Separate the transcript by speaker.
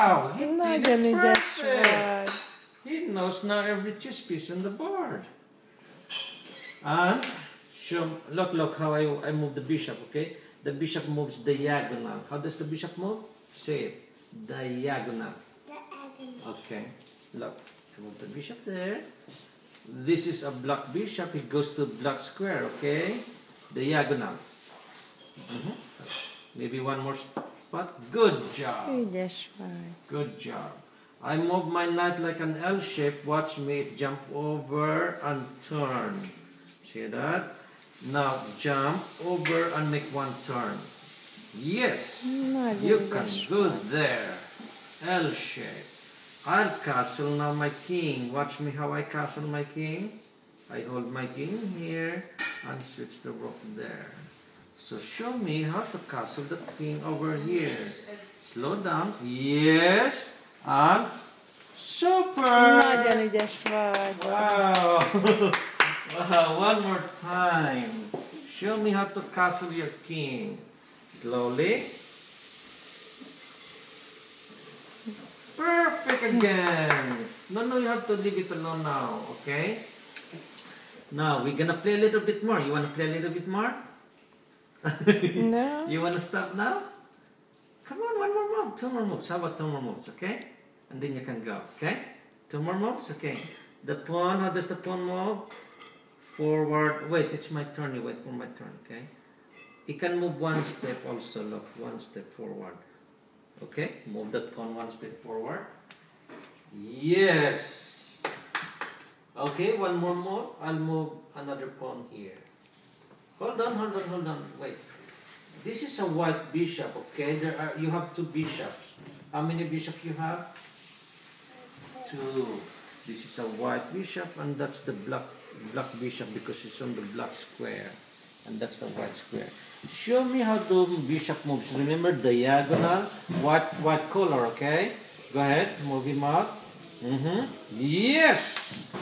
Speaker 1: Wow! He
Speaker 2: Not
Speaker 1: did it
Speaker 2: gonna
Speaker 1: perfect! He knows now every chess piece on the board. And look how I move the bishop, okay? The bishop moves diagonal. How does the bishop move? Say it. Diagonal. Okay. Look. I move the bishop there. This is a black bishop. It goes to black square, okay? Diagonal. Maybe one more spot. Good job.
Speaker 2: That's right.
Speaker 1: Good job. I move my knight like an L shape. Watch me jump over and turn. See that? Now jump over and make one turn. Yes, you can. Good there. L shape. I'll castle now my king. Watch me how I castle my king. I hold my king here and switch the rook there. So show me how to castle the king over here. Slow down. Yes. And super.
Speaker 2: Not gonna just right.
Speaker 1: Wow. Wow. One more time. Show me how to castle your king. Slowly. Perfect again. No, you have to leave it alone now. Okay. Now we're gonna play a little bit more. You wanna play a little bit more?
Speaker 2: No.
Speaker 1: You wanna stop now? Come on, one more move. Two more moves. How about two more moves? Okay. And then you can go. Okay. Two more moves. Okay. The pawn. How does the pawn move? Forward. Wait, it's my turn. You wait for my turn. Okay. It can move one step also. Look, one step forward. Okay. Move that pawn one step forward. Yes. Okay. One more move. I'll move another pawn here. Hold on. Wait. This is a white bishop. Okay. You have two bishops. How many bishops you have? Two. This is a white bishop, and that's the black bishop because it's on the black square, and that's the white square. Show me how the bishop moves. Remember diagonal, white color. Okay. Go ahead. Move him out. Yes.